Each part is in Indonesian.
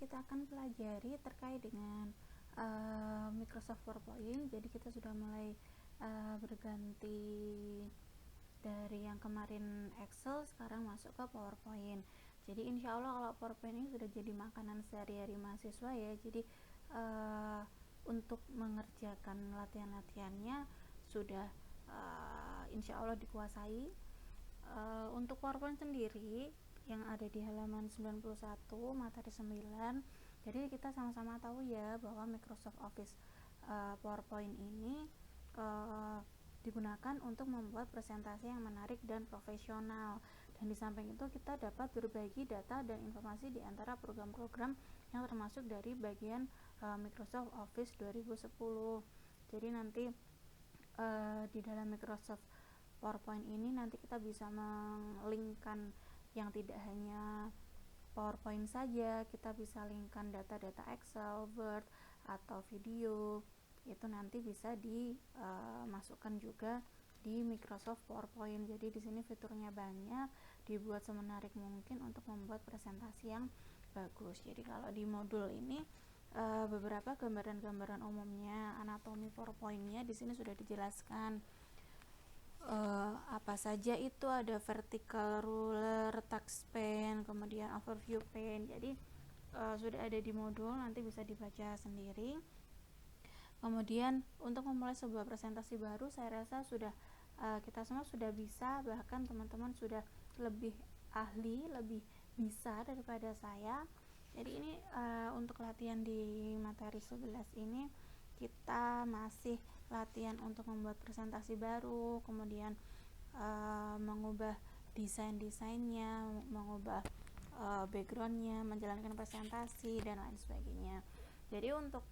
kita akan pelajari terkait dengan Microsoft PowerPoint. Jadi kita sudah mulai berganti dari yang kemarin Excel, sekarang masuk ke PowerPoint. Jadi insya Allah kalau PowerPoint ini sudah jadi makanan sehari-hari mahasiswa ya. Jadi untuk mengerjakan latihan-latihannya sudah insya Allah dikuasai. Untuk PowerPoint sendiri yang ada di halaman 91 materi 9, jadi kita sama-sama tahu ya bahwa Microsoft Office PowerPoint ini digunakan untuk membuat presentasi yang menarik dan profesional, dan di samping itu kita dapat berbagi data dan informasi di antara program-program yang termasuk dari bagian Microsoft Office 2010. Jadi nanti di dalam Microsoft PowerPoint ini nanti kita bisa melinkkan yang tidak hanya PowerPoint saja, kita bisa linkkan data-data Excel, Word, atau video. Itu nanti bisa dimasukkan juga di Microsoft PowerPoint. Jadi di sini fiturnya banyak, dibuat semenarik mungkin untuk membuat presentasi yang bagus. Jadi kalau di modul ini beberapa gambaran-gambaran umumnya, anatomi PowerPoint-nya di sini sudah dijelaskan. Apa saja itu, ada vertical ruler, text pen, kemudian overview pen. Jadi sudah ada di modul, nanti bisa dibaca sendiri. Kemudian untuk memulai sebuah presentasi baru, saya rasa sudah kita semua sudah bisa, bahkan teman-teman sudah lebih ahli, lebih bisa daripada saya. Jadi ini untuk latihan di materi 11 ini kita masih latihan untuk membuat presentasi baru, kemudian mengubah desainnya, mengubah backgroundnya, menjalankan presentasi dan lain sebagainya. Jadi untuk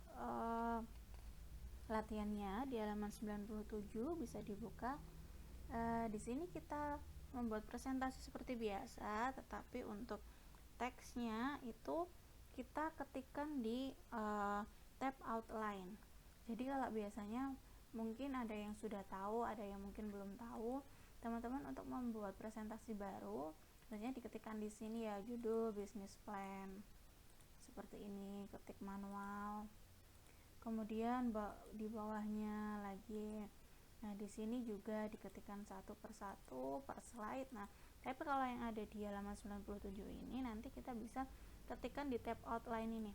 latihannya di halaman 97 bisa dibuka. Di sini kita membuat presentasi seperti biasa, tetapi untuk teksnya itu kita ketikkan di tab outline. Jadi kalau biasanya mungkin ada yang sudah tahu, ada yang mungkin belum tahu, teman-teman untuk membuat presentasi baru biasanya diketikkan di sini ya, judul, business plan, seperti ini, ketik manual. Kemudian di bawahnya lagi, nah di sini juga diketikkan satu persatu per slide. Nah tapi kalau yang ada di halaman 97 ini nanti kita bisa ketikkan di tab outline ini.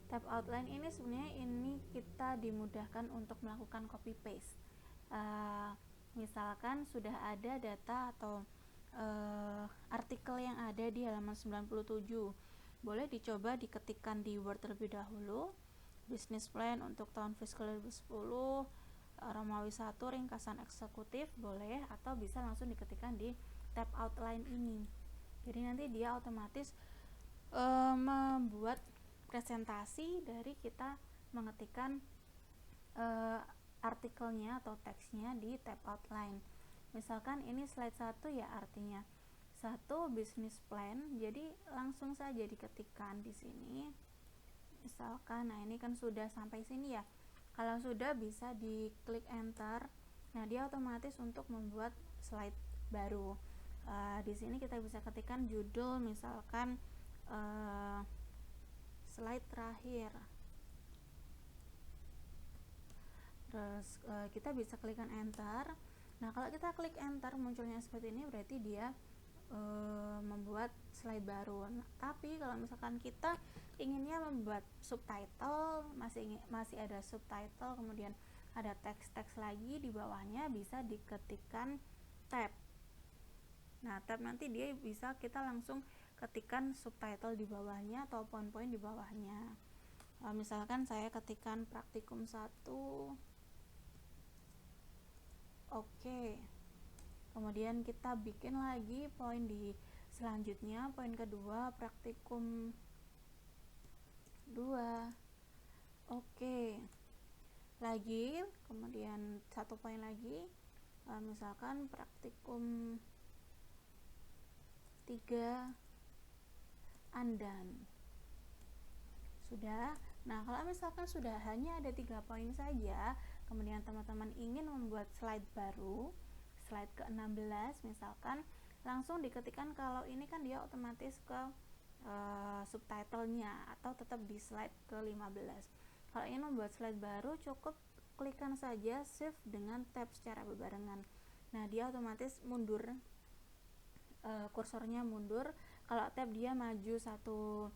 Tab outline ini sebenarnya ini kita dimudahkan untuk melakukan copy paste. Misalkan sudah ada data atau artikel yang ada di halaman 97, boleh dicoba diketikkan di Word terlebih dahulu, business plan untuk tahun fiskal 2010, Romawi 1 ringkasan eksekutif, boleh, atau bisa langsung diketikkan di tab outline ini. Jadi nanti dia otomatis membuat presentasi dari kita mengetikkan artikelnya atau teksnya di tab outline. Misalkan ini slide 1 ya, artinya 1 business plan, jadi langsung saja diketikkan di sini. Misalkan, nah ini kan sudah sampai sini ya. Kalau sudah bisa diklik enter. Nah, dia otomatis untuk membuat slide baru. Di sini kita bisa ketikkan judul, misalkan slide terakhir. Terus kita bisa klikkan enter. Nah, kalau kita klik enter munculnya seperti ini, berarti dia membuat slide baru. Nah, tapi kalau misalkan kita inginnya membuat subtitle, masih ada subtitle, kemudian ada teks-teks lagi di bawahnya, bisa diketikkan tab. Nah, tab nanti dia bisa kita langsung ketikkan subtitle di bawahnya atau poin-poin di bawahnya. Misalkan saya ketikkan praktikum 1. Oke. Kemudian kita bikin lagi poin di selanjutnya, poin kedua, praktikum 2. Oke. Lagi, kemudian satu poin lagi, misalkan praktikum 3 Andan. Sudah. Nah, kalau misalkan sudah hanya ada 3 poin saja, kemudian teman-teman ingin membuat slide baru, slide ke-16 misalkan, langsung diketikkan. Kalau ini kan dia otomatis ke subtitlenya atau tetap di slide ke-15. Kalau ingin membuat slide baru, cukup klikkan saja shift dengan tab secara berbarengan. Nah, dia otomatis mundur, kursornya mundur. Kalau tab dia maju satu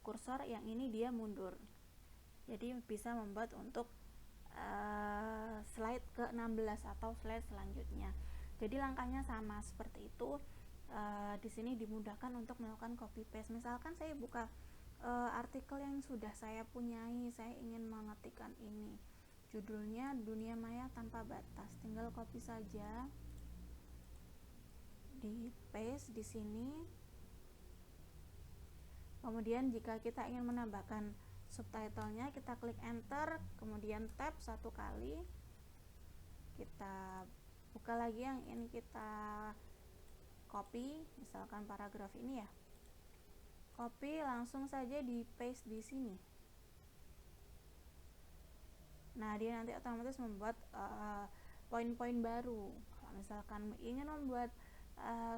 kursor, yang ini dia mundur. Jadi bisa membuat untuk slide ke-16 atau slide selanjutnya. Jadi langkahnya sama seperti itu. Di sini dimudahkan untuk melakukan copy paste. Misalkan saya buka artikel yang sudah saya punyai, saya ingin mengetikkan ini. Judulnya Dunia Maya Tanpa Batas. Tinggal copy saja, di paste di sini. Kemudian jika kita ingin menambahkan subtitlenya, kita klik enter, kemudian tab satu kali, kita buka lagi yang ini kita copy, misalkan paragraf ini ya, copy langsung saja di paste di sini. Nah, dia nanti otomatis membuat poin-poin baru. Kalau misalkan ingin membuat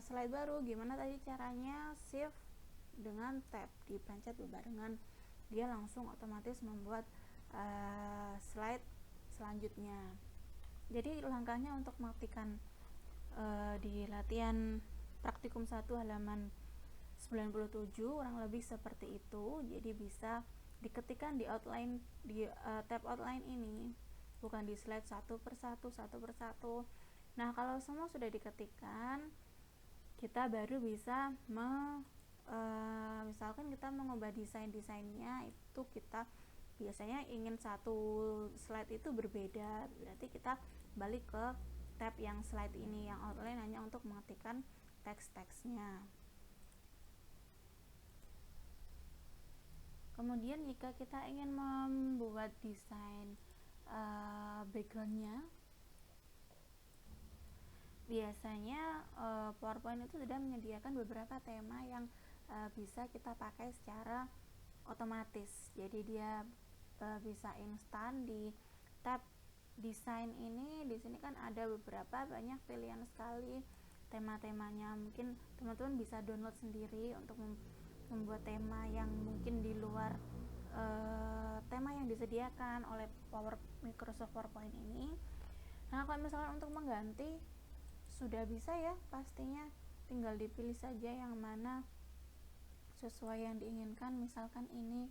slide baru, gimana tadi caranya? Shift dengan tab dipencet berbarengan, dia langsung otomatis membuat slide selanjutnya. Jadi langkahnya untuk mengetikkan di latihan praktikum 1 halaman 97 kurang lebih seperti itu. Jadi bisa diketikkan di outline, di tab outline ini, bukan di slide satu persatu. Nah, kalau semua sudah diketikkan, kita baru bisa misalkan kita mengubah desainnya, itu kita biasanya ingin satu slide itu berbeda, berarti kita balik ke tab yang slide ini, yang outline hanya untuk mengetikkan teks-teksnya. Kemudian jika kita ingin membuat desain backgroundnya, biasanya PowerPoint itu sudah menyediakan beberapa tema yang bisa kita pakai secara otomatis. Jadi dia bisa instan. Di tab desain ini, di sini kan ada beberapa banyak pilihan sekali tema-temanya. Mungkin teman-teman bisa download sendiri untuk membuat tema yang mungkin di luar tema yang disediakan oleh Microsoft PowerPoint ini. Nah, kalau misalnya untuk mengganti sudah bisa ya, pastinya tinggal dipilih saja yang mana sesuai yang diinginkan. Misalkan ini,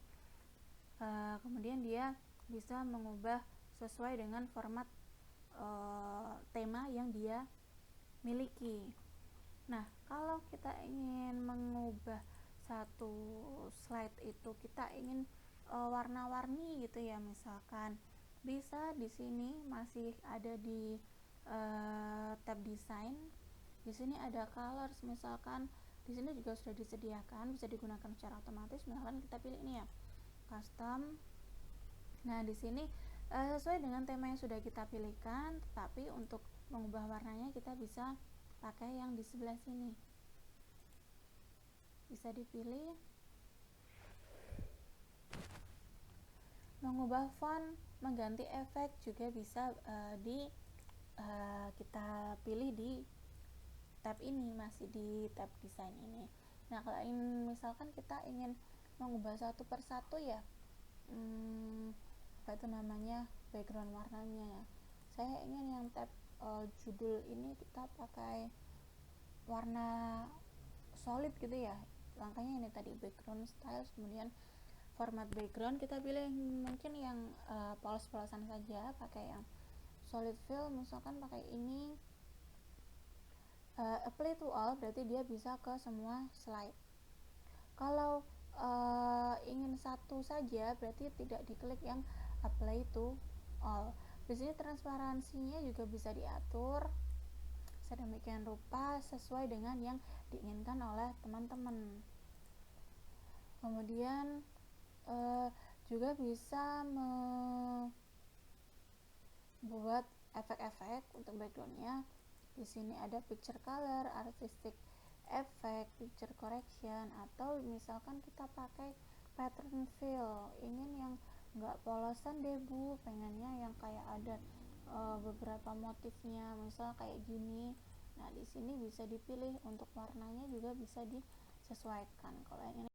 kemudian dia bisa mengubah sesuai dengan format tema yang dia miliki. Nah, kalau kita ingin mengubah satu slide itu, kita ingin warna-warni gitu ya, misalkan bisa di sini masih ada di tab desain. Di sini ada colors, misalkan di sini juga sudah disediakan, bisa digunakan secara otomatis. Misalkan kita pilih ini ya, custom. Nah, di sini sesuai dengan tema yang sudah kita pilihkan, tetapi untuk mengubah warnanya kita bisa pakai yang di sebelah sini. Bisa dipilih. Mengubah font, mengganti efek juga bisa kita pilih di tab ini, masih di tab desain ini. Nah, kalau misalkan kita ingin mengubah satu persatu ya, apa itu namanya, background warnanya ya, saya ingin yang tab judul ini kita pakai warna solid gitu ya. Langkahnya ini tadi, background styles, kemudian format background kita pilih mungkin yang polos-polosan saja, pakai yang solid fill, misalkan pakai ini. Apply to all berarti dia bisa ke semua slide. Kalau ingin satu saja berarti tidak diklik yang apply to all. Di sini transparansinya juga bisa diatur sedemikian rupa sesuai dengan yang diinginkan oleh teman-teman. Kemudian juga bisa membuat efek-efek untuk backgroundnya. Di sini ada picture color, artistic effect, picture correction, atau misalkan kita pakai pattern fill, ingin yang enggak polosan deh Bu, pengennya yang kayak ada beberapa motifnya, misal kayak gini. Nah, di sini bisa dipilih untuk warnanya juga bisa disesuaikan. Kalau yang ini